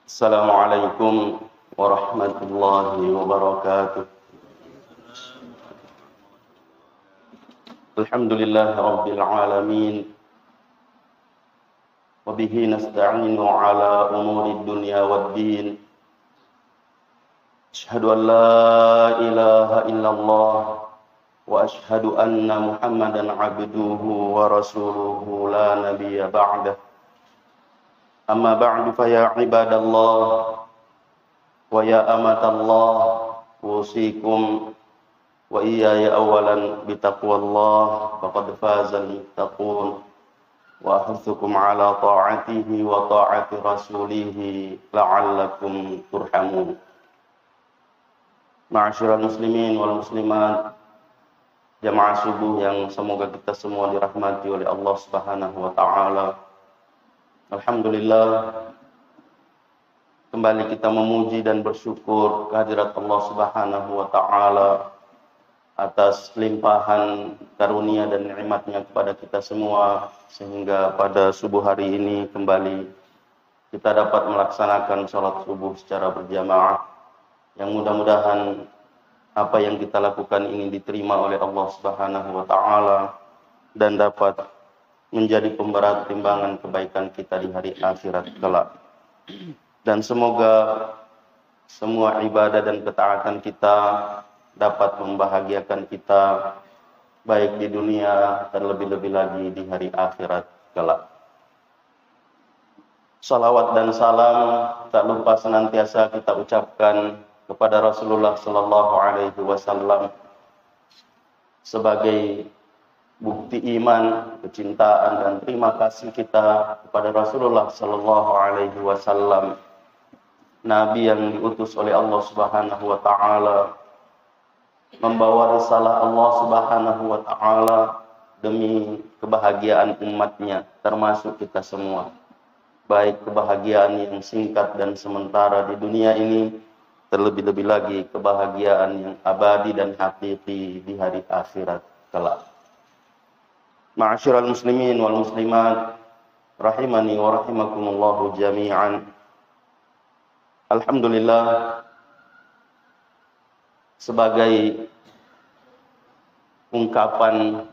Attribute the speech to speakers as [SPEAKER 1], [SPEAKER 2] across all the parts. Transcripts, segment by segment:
[SPEAKER 1] Assalamualaikum warahmatullahi wabarakatuh. Alhamdulillahi rabbil alamin. Wa bihi nasta'inu ala umuri dunya waddin. Asyhadu an la ilaha illallah wa asyhadu anna Muhammadan abduhu wa rasuluhu la nabiyya ba'dah. Amma ba'du fa ya ibadallah wa ya amatallah usikum wa iyaya awalan bitaqwallah faqad fazal muttaqun wa ahuthukum ala ta'atihi wa ta'ati rasulihi la'allakum turhamun. Ma'asyiral muslimin wal muslimat, jamaah subuh yang semoga kita semua dirahmati oleh Allah Subhanahu wa taala. Alhamdulillah, kembali kita memuji dan bersyukur kehadirat Allah Subhanahu wa taala atas limpahan karunia dan nikmat-Nya kepada kita semua, sehingga pada subuh hari ini kembali kita dapat melaksanakan salat subuh secara berjamaah, yang mudah-mudahan apa yang kita lakukan ini diterima oleh Allah Subhanahu wa taala dan dapat menjadi pemberat timbangan kebaikan kita di hari akhirat kelak. Dan semoga semua ibadah dan ketaatan kita dapat membahagiakan kita baik di dunia dan lebih-lebih lagi di hari akhirat kelak. Salawat dan salam tak lupa senantiasa kita ucapkan kepada Rasulullah sallallahu alaihi wasallam sebagai bukti iman, kecintaan dan terima kasih kita kepada Rasulullah sallallahu alaihi wasallam, nabi yang diutus oleh Allah Subhanahu wa taala membawa risalah Allah Subhanahu wa taala demi kebahagiaan umatnya, termasuk kita semua. Baik kebahagiaan yang singkat dan sementara di dunia ini, terlebih-lebih lagi kebahagiaan yang abadi dan hakiki di hari akhirat kelak. Ma'asyiral muslimin wal muslimat, rahimani wa rahimakumullahu jami'an. Alhamdulillah, sebagai ungkapan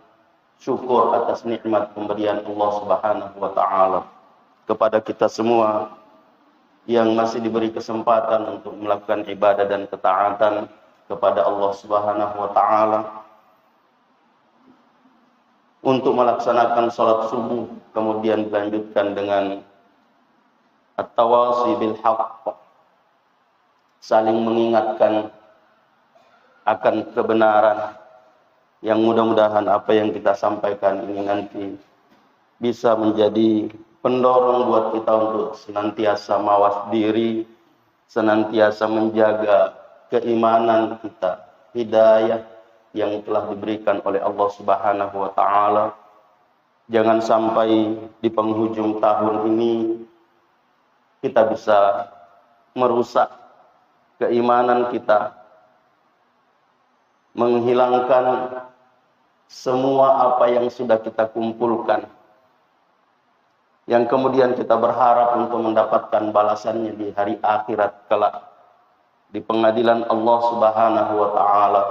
[SPEAKER 1] syukur atas nikmat pemberian Allah Subhanahu wa taala kepada kita semua yang masih diberi kesempatan untuk melakukan ibadah dan ketaatan kepada Allah Subhanahu wa taala, untuk melaksanakan salat subuh, kemudian dilanjutkan dengan at-tawasi bil haqq, saling mengingatkan akan kebenaran, yang mudah-mudahan apa yang kita sampaikan ini nanti bisa menjadi pendorong buat kita untuk senantiasa mawas diri, senantiasa menjaga keimanan kita, hidayah yang telah diberikan oleh Allah Subhanahu wa taala. Jangan sampai di penghujung tahun ini kita bisa merusak keimanan kita, menghilangkan semua apa yang sudah kita kumpulkan, yang kemudian kita berharap untuk mendapatkan balasannya di hari akhirat kelak, di pengadilan Allah Subhanahu wa taala.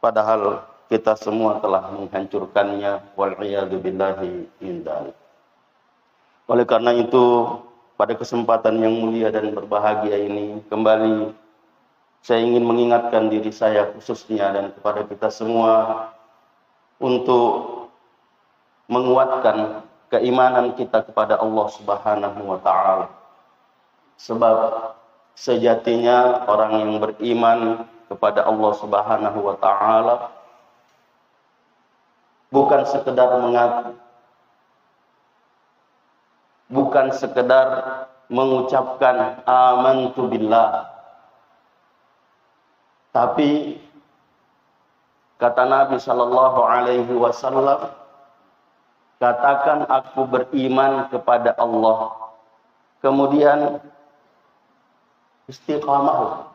[SPEAKER 1] Padahal kita semua telah menghancurkannya, wal'iyadu billahi min dzalik. Oleh karena itu, pada kesempatan yang mulia dan berbahagia ini, kembali saya ingin mengingatkan diri saya khususnya dan kepada kita semua untuk menguatkan keimanan kita kepada Allah Subhanahu wa taala. Sebab sejatinya orang yang beriman kepada Allah Subhanahu wa taala bukan sekedar mengaku, bukan sekedar mengucapkan amantu billah, tapi kata Nabi sallallahu alaihi wasallam, katakan aku beriman kepada Allah, kemudian istiqamah.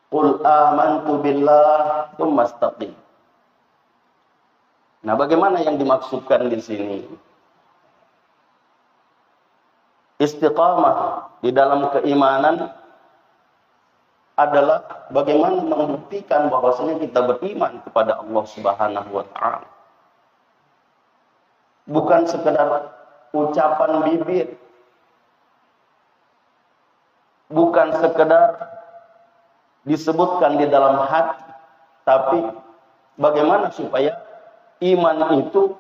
[SPEAKER 1] Qul amantu billah tsumma istaqim. Nah, bagaimana yang dimaksudkan di sini? istiqamah di dalam keimanan adalah bagaimana membuktikan bahwasanya kita beriman kepada Allah Subhanahu wa taala. Bukan sekedar ucapan bibir. Bukan sekedar disebutkan di dalam hati, tapi bagaimana supaya iman itu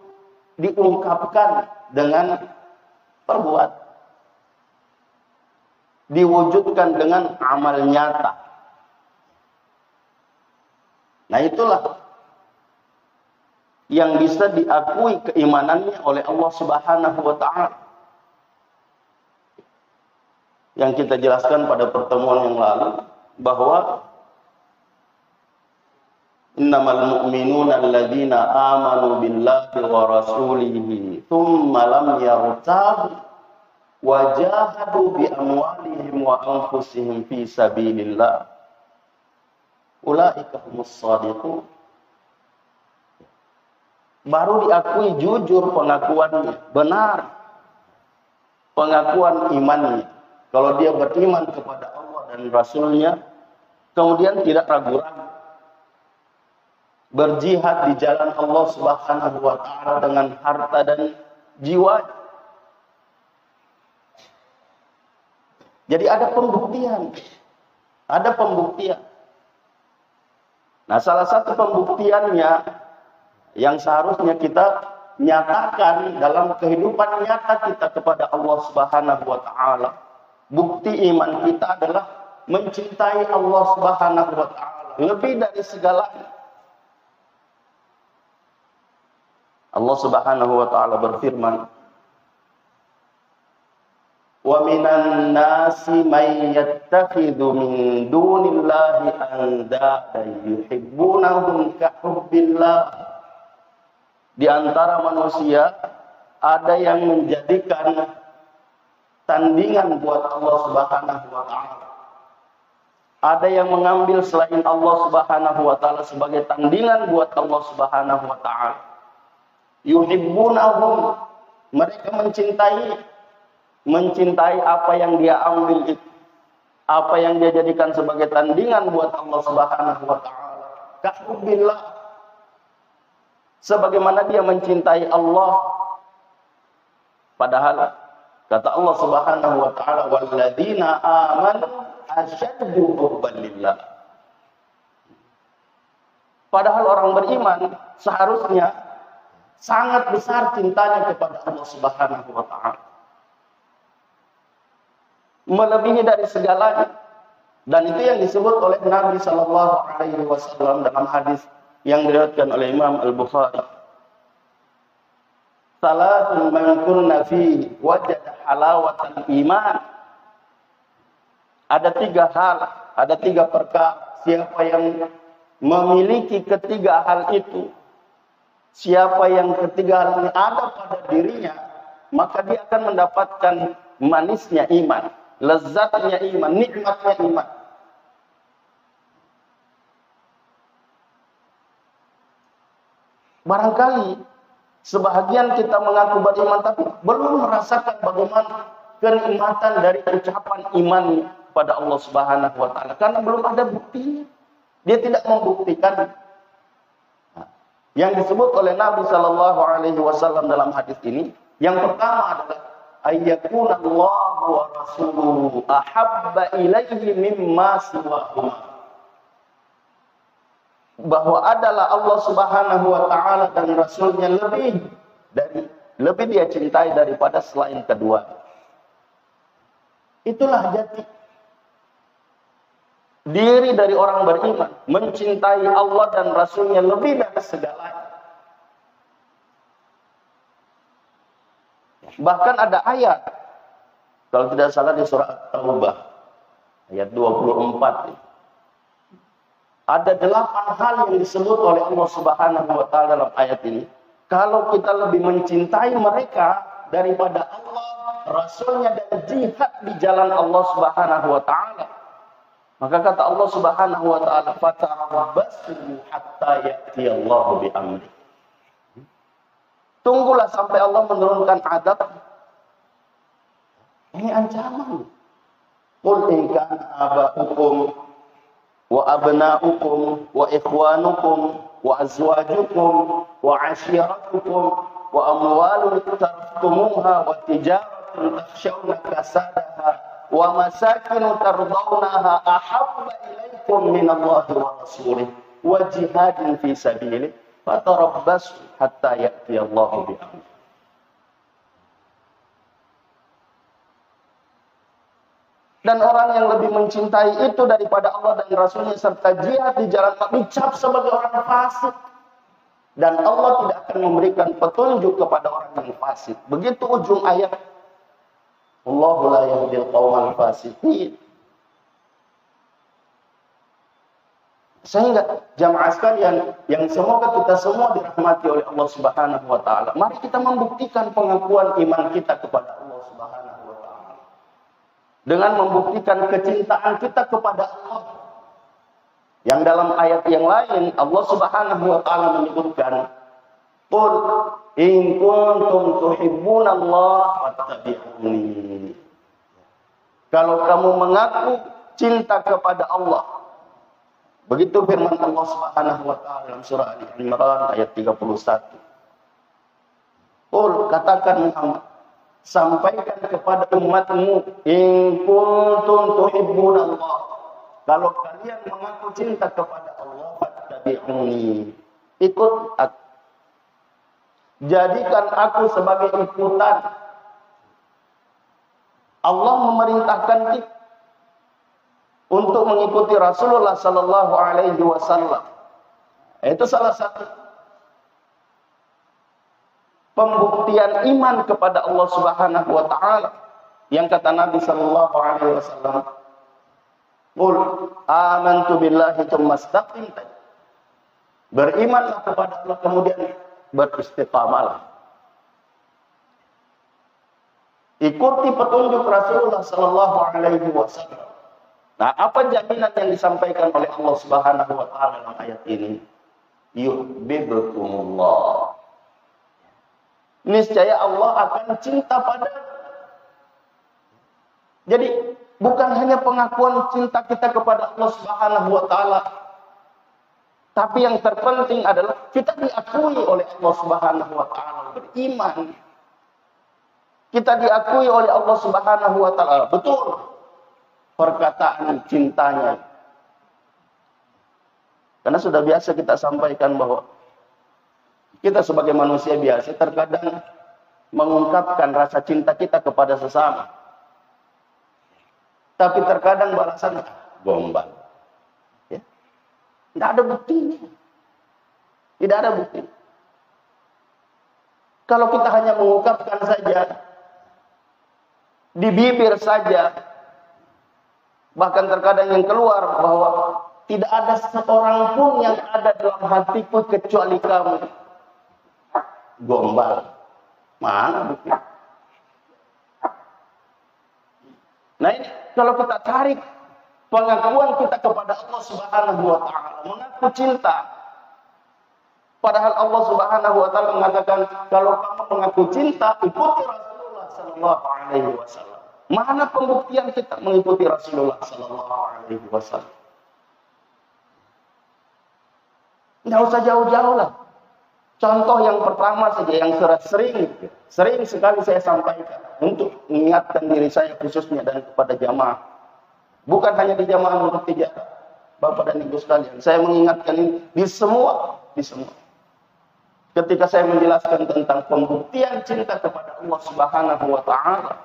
[SPEAKER 1] diungkapkan dengan perbuatan, diwujudkan dengan amal nyata. Nah, itulah yang bisa diakui keimanannya oleh Allah Subhanahu wa taala. Yang kita jelaskan pada pertemuan yang lalu bahwa innamal mu'minuna alladzina amanu billahi wa rasulihi tsumma lam yartabu wa jahadu bi amwalihim wa anfusihim fi sabilillah ulaika humus shadiqun. Baru diakui jujur pengakuannya, benar pengakuan imannya. Kalau dia beriman kepada Allah dan Rasulnya, kemudian tidak ragu-ragu berjihad di jalan Allah Subhanahu wa taala dengan harta dan jiwa. Jadi ada pembuktian. Ada pembuktian. Nah, salah satu pembuktiannya yang seharusnya kita nyatakan dalam kehidupan nyata kita kepada Allah Subhanahu wa taala. Bukti iman kita adalah mencintai Allah Subhanahu wa taala lebih dari segalanya. Allah Subhanahu wa taala berfirman, "Wa minan nasi may yattakhidhu min dunillahi andadan yuhibbunahum ka hubbillah." Di antara manusia ada yang menjadikan tandingan buat Allah Subhanahu wa taala. Ada yang mengambil selain Allah Subhanahu wa taala sebagai tandingan buat Allah Subhanahu wa taala. Yuhibbunahum, mereka mencintai apa yang dia ambil itu, apa yang dia jadikan sebagai tandingan buat Allah Subhanahu wa taala. Kahubbillah, sebagaimana dia mencintai Allah. Padahal kata Allah Subhanahu wa taala, walladzina amanu asyaddu hubban lillah. Padahal orang beriman seharusnya sangat besar cintanya kepada Allah Subhanahu wa taala. Melebihi dari segalanya. Dan itu yang disebut oleh Nabi sallallahu alaihi wasallam dalam hadis yang diriwayatkan oleh Imam Al-Bukhari. Salatun man kunna fi wajada halawatal iman. Ada 3 hal, ada 3 perkara. Siapa yang memiliki ketiga hal itu, siapa yang ketiga hal ini ada pada dirinya, maka dia akan mendapatkan manisnya iman, lezatnya iman, nikmatnya iman. Barangkali sebahagian kita mengaku beriman tapi belum merasakan bagaimana kenikmatan dari ucapan imannya pada Allah Subhanahu wa taala karena belum ada buktinya. Dia tidak membuktikan. Yang disebut oleh Nabi sallallahu alaihi wasallam dalam hadis ini, yang pertama adalah ayyakuna Allahu wa rasuluhu ahabba ilaihi mimma siwahuma. Bahwa adalah Allah Subhanahu wa taala dan Rasulnya lebih dia cintai daripada selain kedua. Itulah jati diri dari orang beriman, mencintai Allah dan Rasulnya lebih dari segalanya. Bahkan ada ayat, kalau tidak salah di surah At-Taubah ayat 24. Ada 8 hal yang disebut oleh Allah Subhanahu wa taala dalam ayat ini. Kalau kita lebih mencintai mereka daripada Allah, Rasulnya dan jihad di jalan Allah Subhanahu wa taala, maka kata Allah Subhanahu wa taala, fatarabbasu hatta ya'tiyallahu bi amri. Tunggulah sampai Allah menurunkan adab. Ini ancaman. Qul in kana aba'ukum wa abna'ukum wa ikhwanukum wa azwajukum wa ashiratukum wa amwalun iqtaraftumuha wa tijaratun takhshawna kasadaha wa masakin tardawnaha ahabba ilaikum minallahi wa rasulih wa jihadin fi sabilih fatarabbasu hatta ya'tiyallahu bi amrih. Dan orang yang lebih mencintai itu daripada Allah dan Rasulnya serta jihad di jalan Allah dicap sebagai orang fasik. Dan Allah tidak akan memberikan petunjuk kepada orang yang fasik. Begitu ujung ayat. Allahu la yahdil qaumal fasiqin. Sehingga jamaah sekalian yang semoga kita semua dirahmati oleh Allah Subhanahu wa taala. Mari kita membuktikan pengakuan iman kita kepada Allah Subhanahu wa taala. Dengan membuktikan kecintaan kita kepada Allah. Yang dalam ayat yang lain Allah Subhanahu wa taala menyebutkan, "Qul in kuntum tuhibbunallaha fattabi'uni." Kalau kamu mengaku cinta kepada Allah. Begitu firman Allah Subhanahu wa taala dalam surah Ali Imran ayat 31. Qul, katakan Muhammad, sampaikan kepada umatmu, in kuntum tuhibbunallah, kalau kalian mengaku cinta kepada Allah, fattabi'uni, ikut aku. Jadikan aku sebagai ikutan. Allah memerintahkan kita untuk mengikuti Rasulullah sallallahu alaihi wasallam. Itu salah satu pembuktian iman kepada Allah Subhanahu wa taala. Yang kata Nabi sallallahu alaihi wasallam, "Qul amantu billahi tsumma istaqim." Berimanlah kepada Allah kemudian beristiqamalah. Ikuti petunjuk Rasulullah sallallahu alaihi wasallam. Nah, apa jaminan yang disampaikan oleh Allah Subhanahu wa taala dalam ayat ini? Yuhibbukumullah. Niscaya Allah akan cinta padamu. Jadi bukan hanya pengakuan cinta kita kepada Allah Subhanahu wa taala, tapi yang terpenting adalah kita diakui oleh Allah Subhanahu wa taala, beriman. Kita diakui oleh Allah Subhanahu wa taala, betul perkataan cintanya. Karena sudah biasa kita sampaikan bahwa kita sebagai manusia biasa terkadang mengungkapkan rasa cinta kita kepada sesama. Tapi terkadang balasan gombal. Ya. Tidak ada buktinya. Tidak ada bukti. Kalau kita hanya mengungkapkan saja, di bibir saja, bahkan terkadang yang keluar bahwa tidak ada seorang pun yang ada dalam hatiku kecuali kamu. Gombal. Mana bukti? Nah ini kalau kita tarik pengakuan kita kepada Allah Subhanahu wa taala, mengaku cinta. Padahal Allah Subhanahu wa taala mengatakan kalau kamu mengaku cinta, ikuti Rasulullah sallallahu alaihi wasallam. Mana pembuktian kita mengikuti Rasulullah sallallahu alaihi wasallam? Tidak usah jauh-jauh lah. Contoh yang pertama saja yang sering sekali saya sampaikan untuk mengingatkan diri saya khususnya dan kepada jamaah. Bukan hanya di jamaah untuk tijarah, Bapak dan Ibu sekalian. Saya mengingatkan ini di semua. Ketika saya menjelaskan tentang pembuktian cinta kepada Allah Subhanahu wa taala.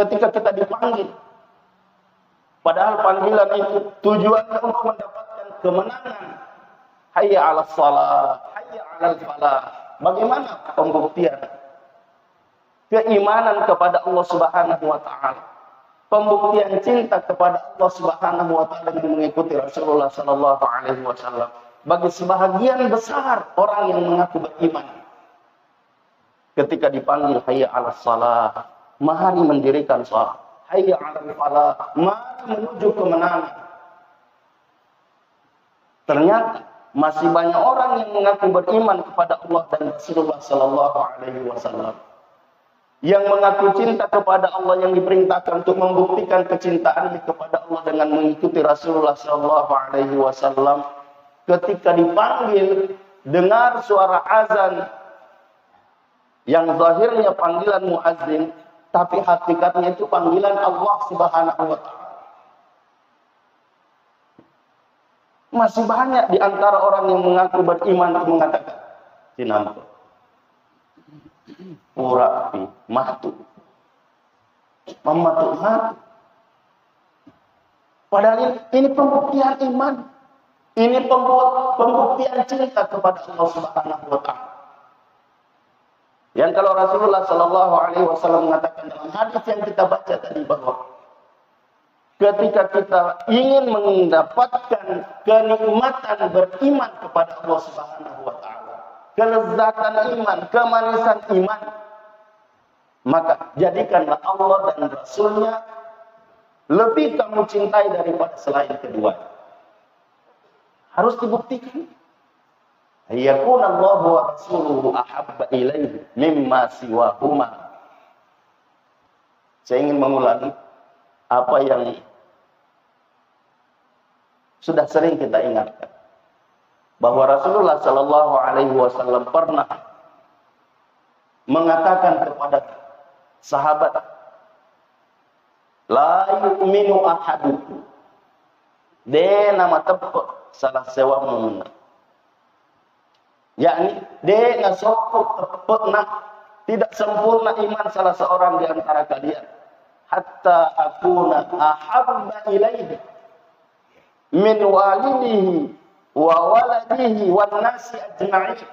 [SPEAKER 1] Ketika kita dipanggil, padahal panggilan itu tujuannya untuk mendapatkan kemenangan. Hayya 'alas shalah, hayya 'alal falah. Bagaimana pembuktian keimanan kepada Allah Subhanahu wa taala? Pembuktian cinta kepada Allah Subhanahu wa taala dengan mengikuti Rasulullah sallallahu alaihi wasallam bagi sebahagian besar orang yang mengaku beriman. Ketika dipanggil hayya 'alas shalah, mari mendirikan salat. Hayya 'alal falah, mari menuju kemenangan. Ternyata masih banyak orang yang mengaku beriman kepada Allah dan Rasulullah sallallahu alaihi wasallam. yang mengaku cinta kepada Allah, yang diperintahkan untuk membuktikan kecintaannya kepada Allah dengan mengikuti Rasulullah SAW, ketika dipanggil dengar suara azan yang zahirnya panggilan muazzin, tapi hakikatnya itu panggilan Allah Subhanahu wa taala. Masih banyak di antara orang yang mengaku beriman mengatakan sinampo urapi matu matu. Padahal ini pembuktian iman. Ini pembuktian cinta kepada Allah Subhanahu wa taala. Yang kalau Rasulullah sallallahu alaihi wasallam mengatakan dalam hadis yang kita baca tadi, bahwa ketika kita ingin mendapatkan kenikmatan beriman kepada Allah Subhanahu wa taala, kelezatan iman, kemanisan iman, maka jadikanlah Allah dan Rasulnya lebih kamu cintai daripada selain kedua. Harus dibuktikan. Yakun Allah wa rasuluhu ahabba ilaihi mimma siwahuma. Saya ingin mengulangi apa yang sudah sering kita ingatkan, bahwa Rasulullah sallallahu alaihi wasallam pernah mengatakan kepada sahabat, la yu'minu ahadukum, de nama tepat salah sewa mengenal, yakni de ngasokuk tepat nak tidak sempurna iman salah seorang di antara kalian, hatta akuna ahabba ilaihi min walidihi wa waladihi wan nasi ajma'in,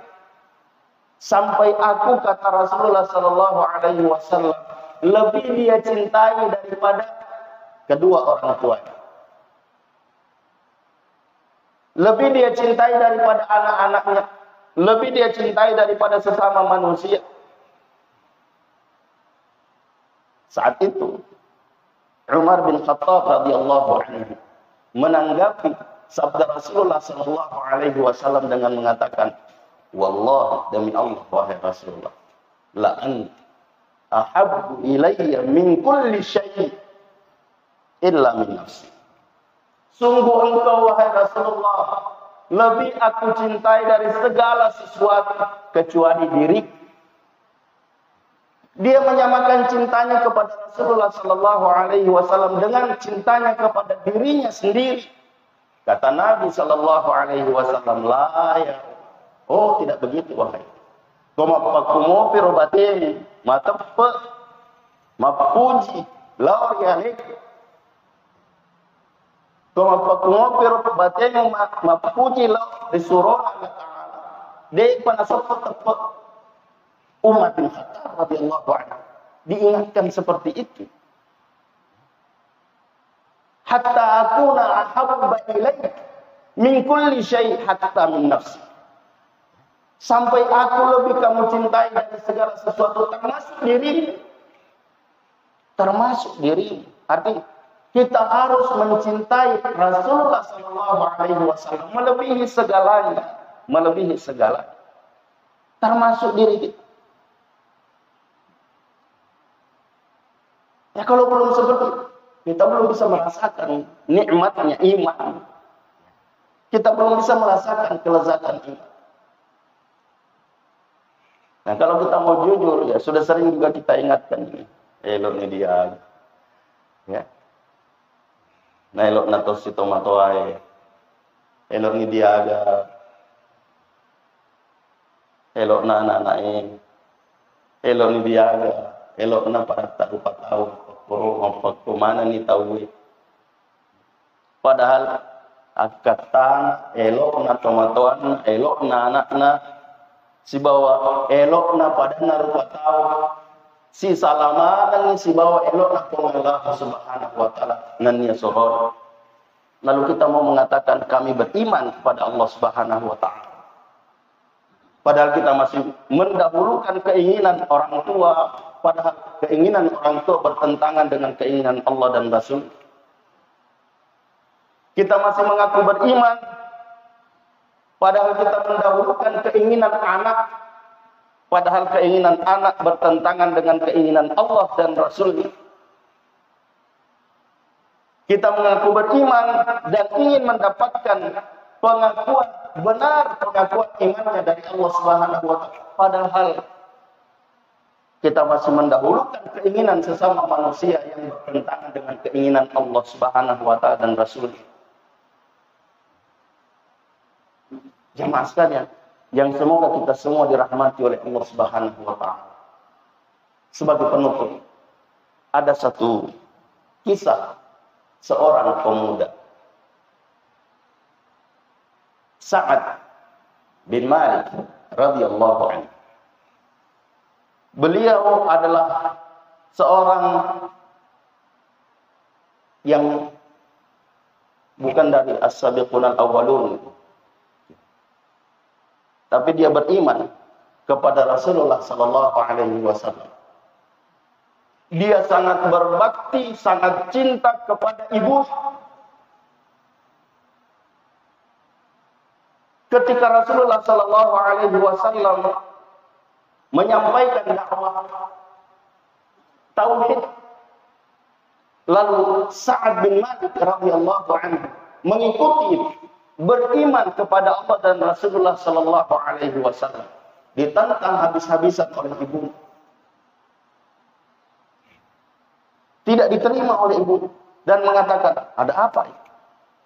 [SPEAKER 1] sampai aku, kata Rasulullah sallallahu alaihi wasallam, lebih dia cintai daripada kedua orang tuanya, lebih dia cintai daripada anak-anaknya, lebih dia cintai daripada sesama manusia. Saat itu Umar bin Khattab radhiyallahu anhu menanggapi sabda Rasulullah sallallahu alaihi wasallam dengan mengatakan, wallahi, demi Allah wahai Rasulullah, la anta ahabbu ilayya min kulli syai' illa min nafsi. Sungguh engkau wahai Rasulullah lebih aku cintai dari segala sesuatu kecuali diri. Dia menyamakan cintanya kepada Rasulullah sallallahu alaihi wasallam dengan cintanya kepada dirinya sendiri. Kata Nabi sallallahu alaihi wasallam, la ya, oh tidak begitu wahai. Koma pakumo pirobateni matepe mapuji laur yalik. Koma pakumo pirobateni mapuji laur disuruh Allah Taala. Dei panasok tepe Umar bin Khattab radhiyallahu anhu diingatkan seperti itu. Hatta akuna ahabba ilaik min kulli syai' hatta min nafsi. Sampai aku lebih kamu cintai dari segala sesuatu, termasuk diri. Termasuk diri. Artinya kita harus mencintai Rasulullah sallallahu alaihi wasallam melebihi segalanya, melebihi segalanya. Termasuk diri kita. Ya kalau belum seperti itu, kita belum bisa merasakan nikmatnya iman. Kita belum bisa merasakan kelezatan iman. Nah kalau kita mau jujur, ya sudah sering juga kita ingatkan ini. Elok ni dia. Ya. Nah elok natos si tomatoai. Elok ni dia aga. Elok na anak-anak. Elok ni dia aga. Elok na para tahu. Puro mana ni tahu. Padahal akatan elok na tomatoan, elok na anak-anak. Si bawa elok na pada na rupa tahu. Si salaman si bawa elok na Allah Subhanahu wa taala nanya sohor. Lalu kita mau mengatakan kami beriman kepada Allah Subhanahu wa taala. Padahal kita masih mendahulukan keinginan orang tua, padahal keinginan orang tua bertentangan dengan keinginan Allah dan Rasul. Kita masih mengaku beriman, padahal kita mendahulukan keinginan anak, padahal keinginan anak bertentangan dengan keinginan Allah dan Rasul-Nya. Kita mengaku beriman dan ingin mendapatkan pengakuan benar, pengakuan imannya dari Allah Subhanahu wa taala. Padahal kita masih mendahulukan keinginan sesama manusia yang bertentangan dengan keinginan Allah Subhanahu wa taala dan Rasul-Nya. Jamaah sekalian, yang semoga kita semua dirahmati oleh Allah Subhanahu wa taala. Sebagai penutup, ada satu kisah seorang pemuda, Sa'ad bin Malik radhiyallahu anhu. Beliau adalah seorang yang bukan dari as-sabiqun al-awwalun, tapi dia beriman kepada Rasulullah sallallahu alaihi wasallam. Dia sangat berbakti, sangat cinta kepada ibu. Ketika Rasulullah sallallahu alaihi wasallam menyampaikan dakwah tauhid, lalu Sa'ad bin Malik radhiyallahu anhu mengikuti, beriman kepada Allah dan Rasulullah sallallahu alaihi wasallam, ditantang habis-habisan oleh ibu. Tidak diterima oleh ibu dan mengatakan, ada apa?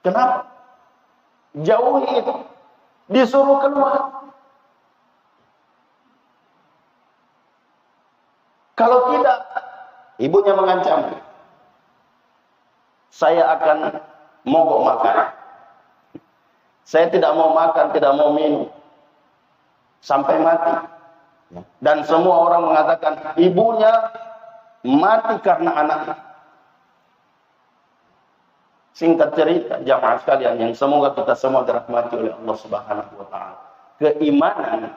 [SPEAKER 1] Kenapa? Jauhi itu. Disuruh keluar. Kalau tidak, ibunya mengancam, saya akan mogok makan. Saya tidak mau makan, tidak mau minum sampai mati. Dan semua orang mengatakan ibunya mati karena anaknya. Singkat cerita, jamaah sekalian yang semoga kita semua dirahmati oleh Allah Subhanahu wa taala. Keimanan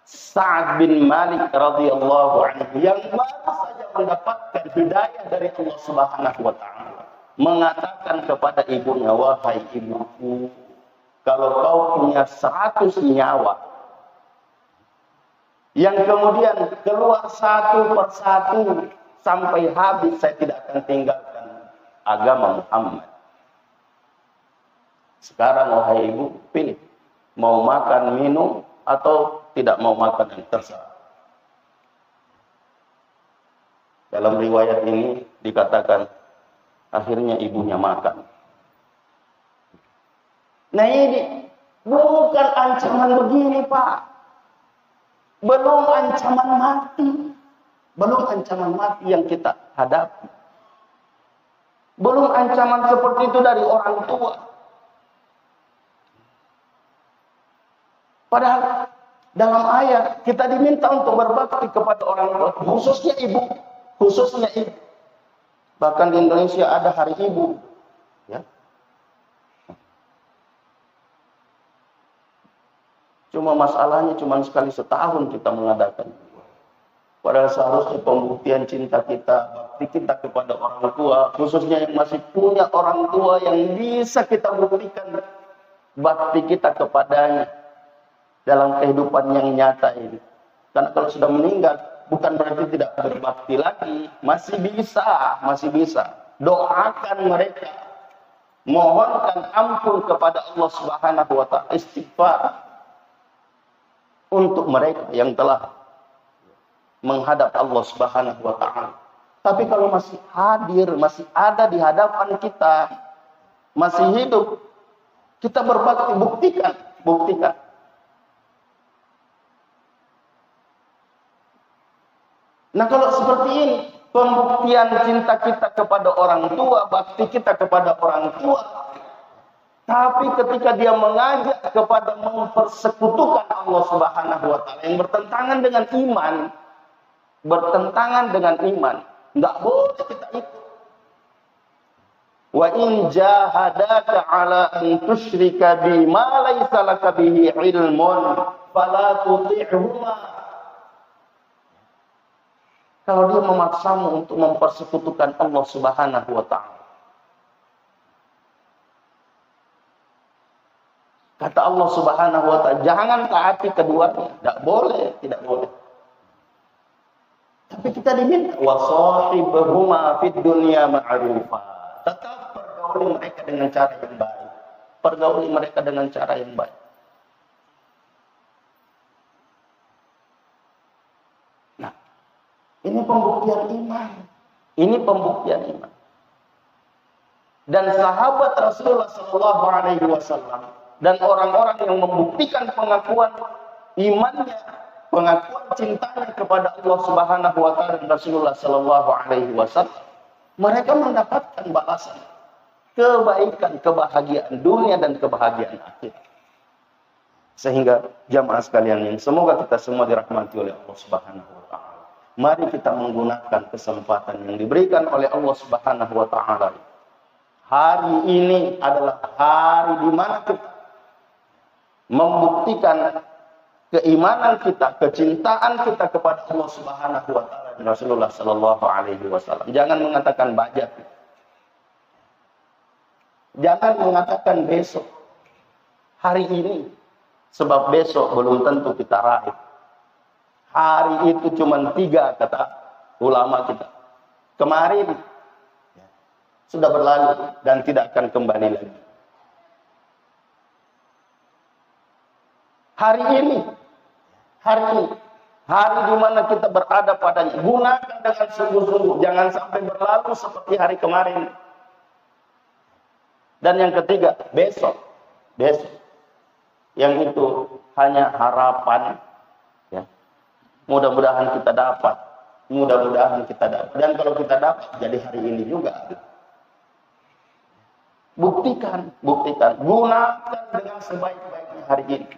[SPEAKER 1] Sa'ad bin Malik radhiyallahu anhu yang baru saja mendapatkan hidayah dari Allah Subhanahu wa taala, mengatakan kepada ibunya, wahai ibuku, kalau kau punya 100 nyawa yang kemudian keluar satu persatu sampai habis, saya tidak akan tinggalkan agama Muhammad. Sekarang wahai ibu, pilih mau makan, minum, atau tidak mau makan, yang terserah. Dalam riwayat ini dikatakan akhirnya ibunya makan. Nah ini bukan ancaman begini Pak. Belum ancaman mati. Belum ancaman mati yang kita hadapi. Belum ancaman seperti itu dari orang tua. Padahal dalam ayat kita diminta untuk berbakti kepada orang tua, khususnya ibu, khususnya ibu. Bahkan di Indonesia ada hari ibu, ya. Cuma masalahnya cuma sekali setahun kita mengadakan. Padahal seharusnya pembuktian cinta kita, bakti kita kepada orang tua, khususnya yang masih punya orang tua, yang bisa kita buktikan bakti kita kepadanya dalam kehidupan yang nyata ini. Karena kalau sudah meninggal, bukan berarti tidak berbakti lagi. Masih bisa. Doakan mereka. Mohonkan ampun kepada Allah Subhanahu wa taala, istighfar untuk mereka yang telah menghadap Allah Subhanahu wa taala. Tapi kalau masih hadir, masih ada di hadapan kita, masih hidup, kita berbakti, buktikan. Nah kalau seperti ini, pembuktian cinta kita kepada orang tua, bakti kita kepada orang tua, tapi ketika dia mengajak kepada mempersekutukan Allah Subhanahu wa taala yang bertentangan dengan iman, enggak boleh kita itu. Wa in jahadaka ala an tusyrika bi ma laysa laka bihi ilmun fala tuti'huma. Kalau dia memaksamu untuk mempersekutukan Allah Subhanahu wa taala, kata Allah Subhanahu wa taala, jangan taati keduanya. Tidak boleh. Tapi kita diminta wasahibhuma fid dunya ma'rufa. Tetap pergauli mereka dengan cara yang baik. Pergauli mereka dengan cara yang baik. Nah, ini pembuktian iman. Ini pembuktian iman. Dan sahabat Rasulullah Sallallahu Alaihi Wasallam dan orang-orang yang membuktikan pengakuan imannya, pengakuan cintanya kepada Allah Subhanahu Wa Taala dan Rasulullah Sallallahu Alaihi Wasallam, mereka mendapatkan balasan kebaikan, kebahagiaan dunia dan kebahagiaan akhirat. Sehingga jamaah sekalian yang semoga kita semua dirahmati oleh Allah Subhanahu Wa Taala. Mari kita menggunakan kesempatan yang diberikan oleh Allah Subhanahu Wa Taala. Hari ini adalah hari di mana kita membuktikan keimanan kita, kecintaan kita kepada Allah Subhanahu Wa Taala dan Rasulullah Sallallahu Alaihi Wasallam. Jangan mengatakan bajak, jangan mengatakan besok, hari ini, sebab besok belum tentu kita raih. Hari itu cuma 3 kata ulama kita. Kemarin sudah berlalu dan tidak akan kembali lagi. Hari ini, hari di mana kita berada padanya, gunakan dengan sungguh-sungguh, jangan sampai berlalu seperti hari kemarin. Dan yang ketiga, besok, yang itu hanya harapan, ya. Mudah-mudahan kita dapat, dan kalau kita dapat, jadi hari ini juga. Buktikan, gunakan dengan sebaik-baiknya hari ini.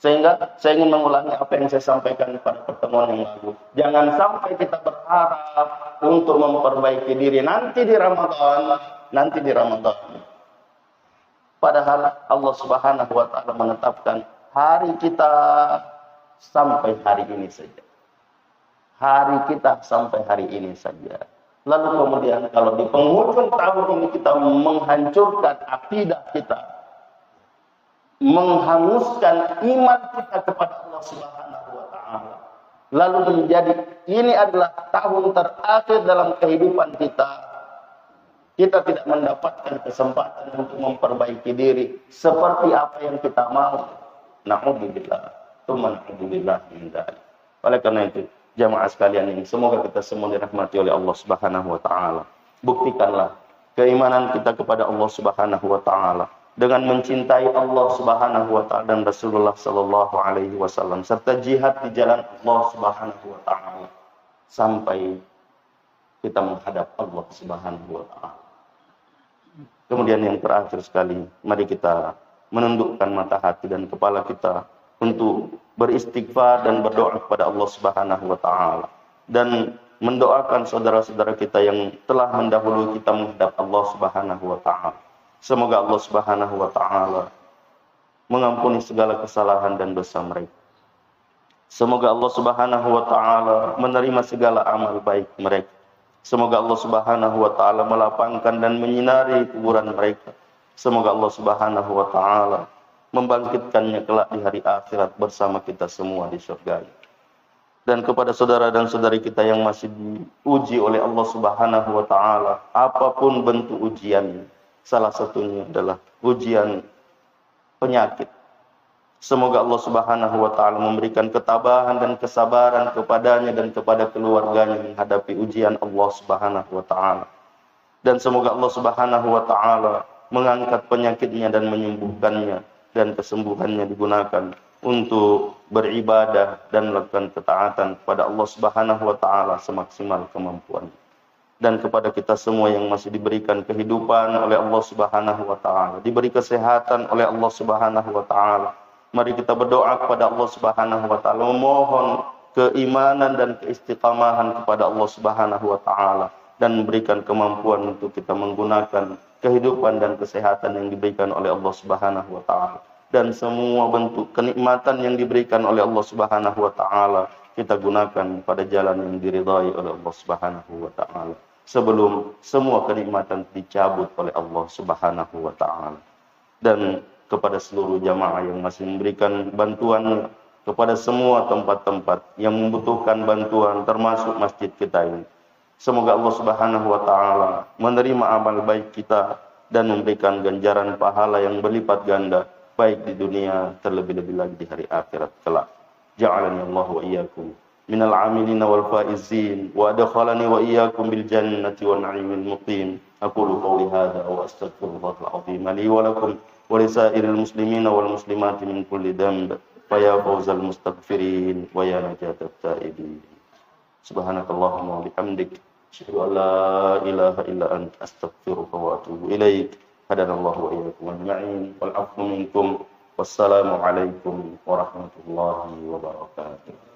[SPEAKER 1] Sehingga saya ingin mengulangi apa yang saya sampaikan pada pertemuan yang lalu. Jangan sampai kita berharap untuk memperbaiki diri nanti di Ramadan. Padahal Allah Subhanahu Wa Taala menetapkan hari kita sampai hari ini saja. Lalu kemudian kalau di penghujung tahun ini kita menghancurkan akidah kita, menghanguskan iman kita kepada Allah Subhanahu Wa Taala, lalu menjadi ini adalah tahun terakhir dalam kehidupan kita, kita tidak mendapatkan kesempatan untuk memperbaiki diri seperti apa yang kita mau. Na'udzubillah, tsumma na'udzubillah min dzalik. Oleh karena itu, jamaah sekalian ini, semoga kita semua dirahmati oleh Allah Subhanahu Wa Taala. Buktikanlah keimanan kita kepada Allah Subhanahu Wa Taala dengan mencintai Allah Subhanahu Wa Taala dan Rasulullah Sallallahu Alaihi Wasallam, serta jihad di jalan Allah Subhanahu Wa Taala sampai kita menghadap Allah Subhanahu Wa Taala. Kemudian yang terakhir sekali, mari kita menundukkan mata hati dan kepala kita untuk beristighfar dan berdoa kepada Allah Subhanahu Wa Taala dan mendoakan saudara-saudara kita yang telah mendahului kita menghadap Allah Subhanahu Wa Taala. Semoga Allah Subhanahu Wa Taala mengampuni segala kesalahan dan dosa mereka. Semoga Allah Subhanahu Wa Taala menerima segala amal baik mereka. Semoga Allah Subhanahu Wa Taala melapangkan dan menyinari kuburan mereka. Semoga Allah Subhanahu Wa Taala membangkitkannya kelak di hari akhirat bersama kita semua di surga. Dan kepada saudara dan saudari kita yang masih diuji oleh Allah Subhanahu Wa Taala, apapun bentuk ujiannya, salah satunya adalah ujian penyakit. Semoga Allah Subhanahu Wa Taala memberikan ketabahan dan kesabaran kepadanya dan kepada keluarganya menghadapi ujian Allah Subhanahu Wa Taala. Dan semoga Allah Subhanahu Wa Taala mengangkat penyakitnya dan menyembuhkannya, dan kesembuhannya digunakan untuk beribadah dan melakukan ketaatan kepada Allah Subhanahu Wa Taala semaksimal kemampuan. Dan kepada kita semua yang masih diberikan kehidupan oleh Allah Subhanahu Wa Taala, diberi kesehatan oleh Allah Subhanahu Wa Taala, mari kita berdoa kepada Allah Subhanahu Wa Taala, memohon keimanan dan keistiqamahan kepada Allah Subhanahu Wa Taala, dan memberikan kemampuan untuk kita menggunakan kehidupan dan kesehatan yang diberikan oleh Allah Subhanahu Wa Taala, dan semua bentuk kenikmatan yang diberikan oleh Allah Subhanahu Wa Taala kita gunakan pada jalan yang diridhai oleh Allah Subhanahu Wa Taala sebelum semua kenikmatan dicabut oleh Allah Subhanahu Wa Taala. Dan kepada seluruh jamaah yang masih memberikan bantuan kepada semua tempat-tempat yang membutuhkan bantuan termasuk masjid kita ini. Semoga Allah Subhanahu wa taala menerima amal baik kita dan memberikan ganjaran pahala yang berlipat ganda baik di dunia terlebih-lebih lagi di hari akhirat kelak. Ja'alani Allah wa iyyakum minal 'amilin wal faizin wa adkhalani wa iyyakum bil jannati wan 'imil muqim. Aqulu qawli hadza wa astaghfirullahal 'azim li wa lakum wa lisairil muslimina wal muslimati min kulli dhanb. Faya fawzal mustaghfirin wa ya najatat taibin. Subhanakallahumma wa bihamdik asyhadu an la ilaha illa anta astaghfiruka wa atubu ilaik. Hadanallahu wa iyyakum ajma'in wal 'afwu minkum. Wassalamu alaikum warahmatullahi wabarakatuh.